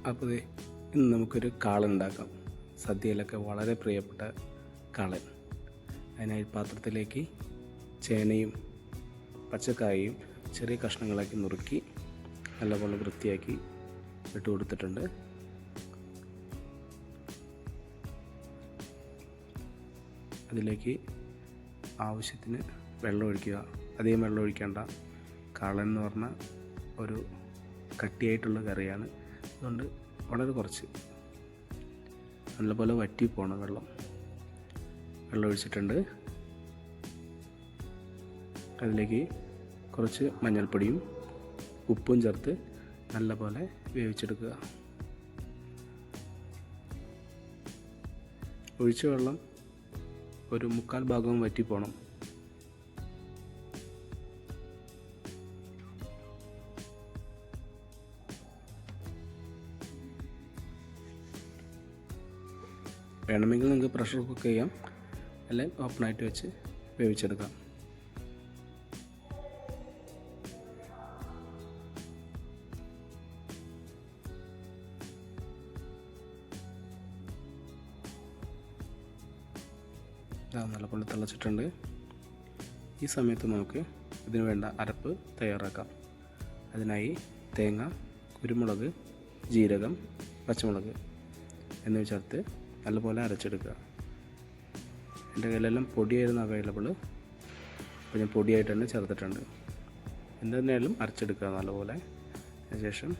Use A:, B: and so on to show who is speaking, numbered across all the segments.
A: അപ്പോൾ ദേ ഇന്ന് നമുക്കൊരു കാളൻ ഉണ്ടാക്കാം. സദ്യയിലൊക്കെ വളരെ പ്രിയപ്പെട്ട കാളൻ. അതിനായി പാത്രത്തിലേക്ക് ചേനയും പച്ചക്കായയും ചെറിയ കഷ്ണങ്ങളാക്കി നുറുക്കി നല്ലപോലെ വൃത്തിയാക്കി ഇട്ട് കൊടുത്തിട്ടുണ്ട്. അതിലേക്ക് ആവശ്യത്തിന് വെള്ളം ഒഴിക്കുക. അധികം വെള്ളം ഒഴിക്കേണ്ട. കാളൻ എന്ന് പറഞ്ഞാൽ ഒരു കട്ടിയായിട്ടുള്ള കറിയാണ്. അതുകൊണ്ട് വളരെ കുറച്ച് നല്ലപോലെ വറ്റി പോകണം. വെള്ളം ഒഴിച്ചിട്ടുണ്ട്. അതിലേക്ക് കുറച്ച് മഞ്ഞൾപ്പൊടിയും ഉപ്പും ചേർത്ത് നല്ലപോലെ വേവിച്ചെടുക്കുക. ഒഴിച്ച വെള്ളം ഒരു 3/4 ഭാഗവും വറ്റി പോകണം. വേണമെങ്കിൽ നിങ്ങൾക്ക് പ്രഷർ കുക്ക് ചെയ്യാം, അല്ലെങ്കിൽ ഓപ്പണായിട്ട് വെച്ച് വേവിച്ചെടുക്കാം. നല്ലപോലെ തിളച്ചിട്ടുണ്ട്. ഈ സമയത്ത് നമുക്ക് ഇതിന് വേണ്ട അരപ്പ് തയ്യാറാക്കാം. അതിനായി തേങ്ങ, കുരുമുളക്, ജീരകം, പച്ചമുളക് എന്നിവ ചേർത്ത് നല്ലപോലെ അരച്ചെടുക്കുക. എൻ്റെ കയ്യിലെല്ലാം പൊടിയായിരുന്നു അവൈലബിൾ, അപ്പോൾ ഞാൻ പൊടിയായിട്ട് തന്നെ ചേർത്തിട്ടുണ്ട്. എന്തുതന്നെയാലും അരച്ചെടുക്കുക നല്ലപോലെ. അതിനുശേഷം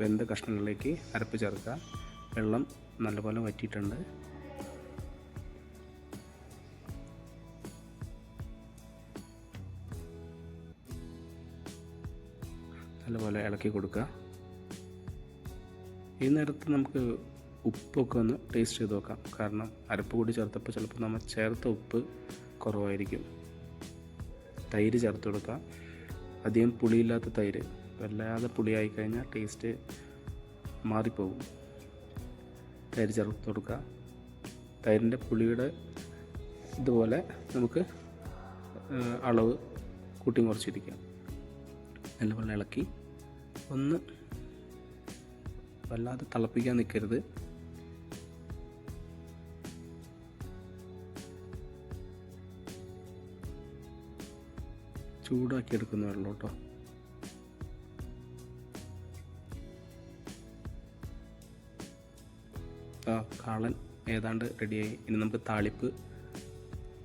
A: വെന്ത കഷ്ണങ്ങളിലേക്ക് അരപ്പ് ചേർക്കുക. വെള്ളം നല്ലപോലെ വറ്റിയിട്ടുണ്ട്. നല്ലപോലെ ഇളക്കി കൊടുക്കുക. ഈ നേരത്ത് നമുക്ക് ഉപ്പൊക്കെ ഒന്ന് ടേസ്റ്റ് ചെയ്ത് നോക്കാം. കാരണം അരപ്പ് കൂടി ചേർത്തപ്പോൾ ചിലപ്പോൾ നമ്മൾ ചേർത്ത ഉപ്പ് കുറവായിരിക്കും. തൈര് ചേർത്ത് കൊടുക്കുക. അധികം പുളിയില്ലാത്ത തൈര്. വല്ലാതെ പുളിയായി കഴിഞ്ഞാൽ ടേസ്റ്റ് മാറിപ്പോകും. തൈര് ചേർത്ത് കൊടുക്കുക. തൈരിൻ്റെ പുളിയുടെ ഇതുപോലെ നമുക്ക് അളവ് കൂട്ടി കുറച്ചിരിക്കാം. നല്ലപോലെ ഇളക്കി ഒന്ന് വല്ലാതെ തിളപ്പിക്കാൻ നിൽക്കരുത്. ചൂടാക്കി എടുക്കുന്ന വെള്ളം കേട്ടോ. കാളൻ ഏതാണ്ട് റെഡിയായി. ഇനി നമുക്ക് താളിപ്പ്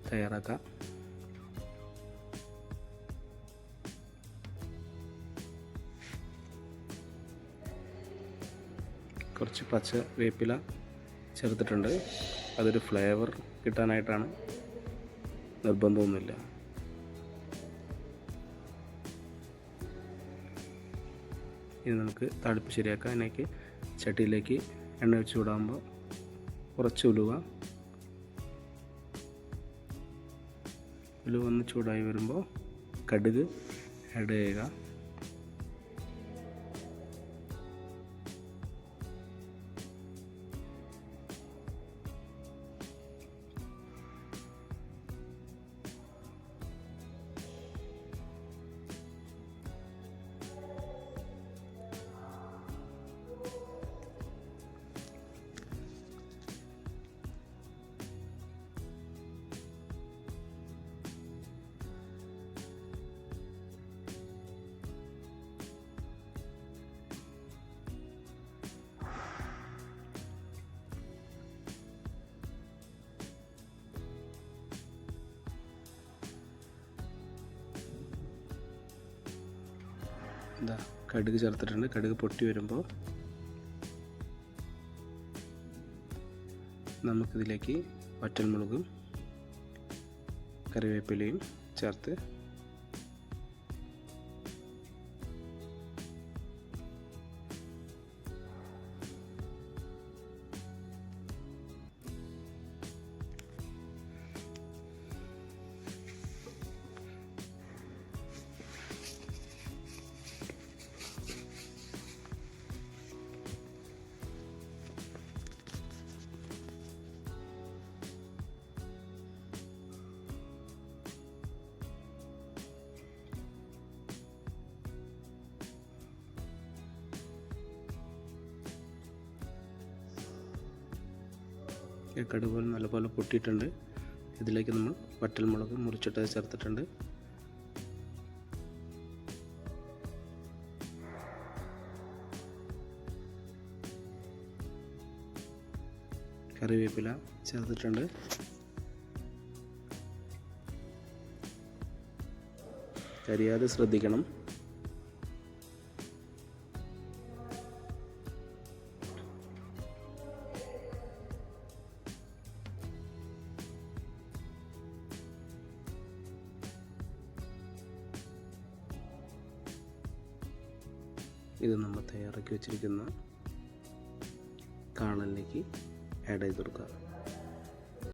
A: തയ്യാറാക്കാം. കുറച്ച് പച്ച വേപ്പില ചേർത്തിട്ടുണ്ട്. അതൊരു ഫ്ലേവർ കിട്ടാനായിട്ടാണ്, നിർബന്ധമൊന്നുമില്ല. ഇനി നമുക്ക് താളിപ്പ് ശരിയാക്കാം. അതിലേക്ക് ചട്ടിയിലേക്ക് എണ്ണ ഒഴിച്ച് ചൂടാകുമ്പോൾ കുറച്ച് ഉലുവ ഒന്ന് ചൂടായി വരുമ്പോൾ കടുക് ആഡ് ചെയ്യുക. കടുക് ചേർത്തിട്ടുണ്ട്. കടുക് പൊട്ടി വരുമ്പോൾ നമുക്കിതിലേക്ക് വറ്റൽമുളകും കറിവേപ്പിലയും ചേർത്ത് കടുക് നല്ലപോലെ പൊട്ടിയിട്ടുണ്ട്. ഇതിലേക്ക് നമ്മൾ വറ്റൽമുളക് മുറിച്ചിട്ട് ചേർത്തിട്ടുണ്ട്. കറിവേപ്പില ചേർത്തിട്ടുണ്ട്. കരിയാതെ ശ്രദ്ധിക്കണം. ഇത് നമ്മൾ തയ്യാറാക്കി വെച്ചിരിക്കുന്ന കാളനിലേക്ക് ആഡ് ചെയ്ത് കൊടുക്കുക.